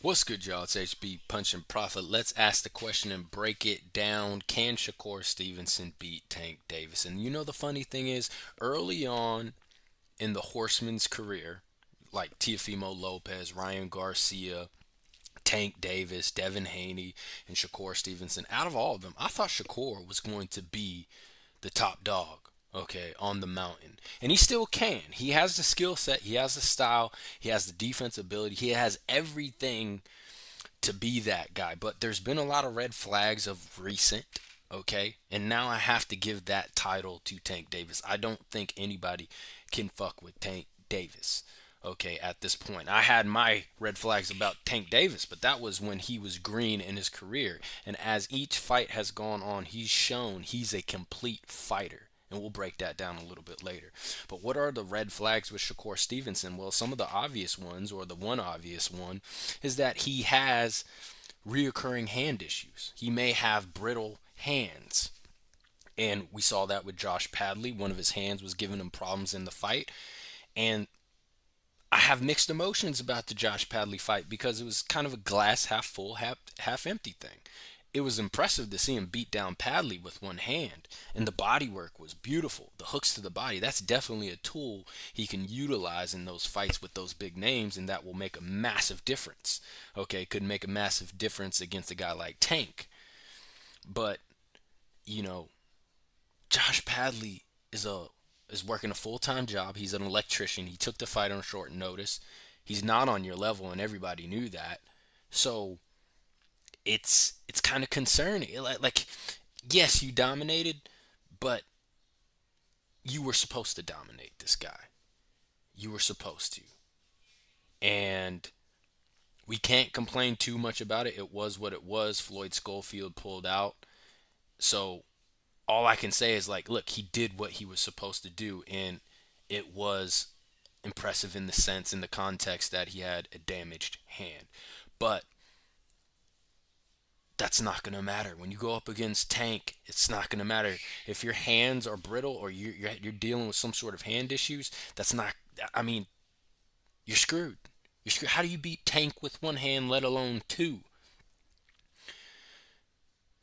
What's good, y'all? It's HB Punch and Profit. Let's ask the question and break it down. Can Shakur Stevenson beat Tank Davis? And you know, the funny thing is, early on in the Horseman's career, like Teofimo Lopez, Ryan Garcia, Tank Davis, Devin Haney, and Shakur Stevenson, out of all of them, I thought Shakur was going to be the top dog, okay, on the mountain. And he still can. He has the skill set, he has the style, he has the defense ability, he has everything to be that guy. But there's been a lot of red flags of recent, okay? And now I have to give that title to Tank Davis. I don't think anybody can fuck with Tank Davis. Okay, at this point, I had my red flags about Tank Davis, but that was when he was green in his career. And as each fight has gone on, he's shown he's a complete fighter. And we'll break that down a little bit later. But what are the red flags with Shakur Stevenson? Well, some of the obvious ones, or the one obvious one, is that he has reoccurring hand issues. He may have brittle hands. And we saw that with Josh Padley. One of his hands was giving him problems in the fight. And I have mixed emotions about the Josh Padley fight because it was kind of a glass half full, half empty thing. It was impressive to see him beat down Padley with one hand, and the body work was beautiful. The hooks to the body, that's definitely a tool he can utilize in those fights with those big names, and that will make a massive difference. Okay, could make a massive difference against a guy like Tank. But, you know, Josh Padley is working a full-time job. He's an electrician. He took the fight on short notice. He's not on your level, and everybody knew that. So it's kind of concerning. Like, yes, you dominated, but you were supposed to dominate this guy. You were supposed to, and we can't complain too much about it. It was what it was. Floyd Schofield pulled out, so all I can say is, like, look, he did what he was supposed to do, and it was impressive in the sense, in the context that he had a damaged hand. But that's not going to matter when you go up against Tank. It's not going to matter if your hands are brittle or you're dealing with some sort of hand issues. That's not. I mean, you're screwed. You're screwed. How do you beat Tank with one hand, let alone two?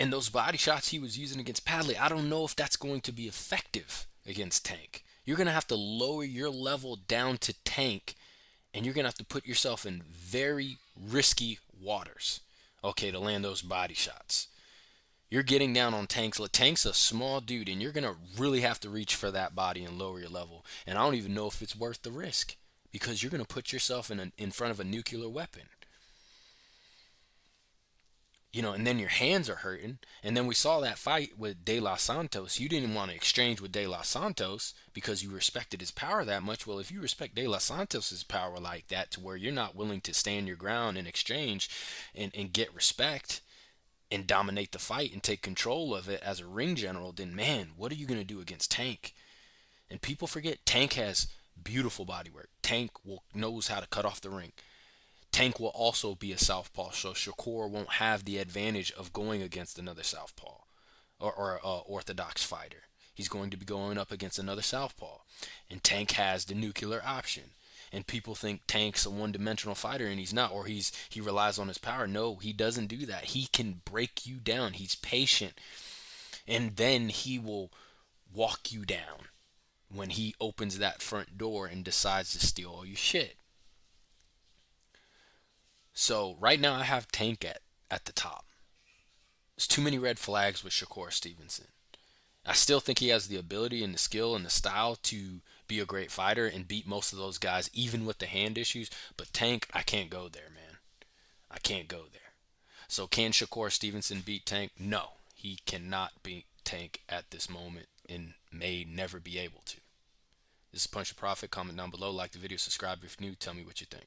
And those body shots he was using against Padley, I don't know if that's going to be effective against Tank. You're going to have to lower your level down to Tank, and you're going to have to put yourself in very risky waters, okay, to land those body shots. You're getting down on Tank's. Tank's a small dude, and you're going to really have to reach for that body and lower your level. And I don't even know if it's worth the risk because you're going to put yourself in front of a nuclear weapon. And then your hands are hurting. And then we saw that fight with De Los Santos. You didn't want to exchange with De Los Santos because you respected his power that much. Well, if you respect De Los Santos's power like that, to where you're not willing to stand your ground and exchange and get respect and dominate the fight and take control of it as a ring general, then man, what are you going to do against Tank? And people forget Tank has beautiful body work. Tank knows how to cut off the ring. Tank will also be a southpaw, so Shakur won't have the advantage of going against another southpaw or orthodox fighter. He's going to be going up against another southpaw, and Tank has the nuclear option. And people think Tank's a one-dimensional fighter, and he's not, or he relies on his power. No, he doesn't do that. He can break you down. He's patient, and then he will walk you down when he opens that front door and decides to steal all your shit. So right now I have Tank at the top. There's too many red flags with Shakur Stevenson. I still think he has the ability and the skill and the style to be a great fighter and beat most of those guys, even with the hand issues. But Tank, I can't go there, man. I can't go there. So can Shakur Stevenson beat Tank? No, he cannot beat Tank at this moment and may never be able to. This is Punch a Profit. Comment down below, like the video, subscribe if you're new. Tell me what you think.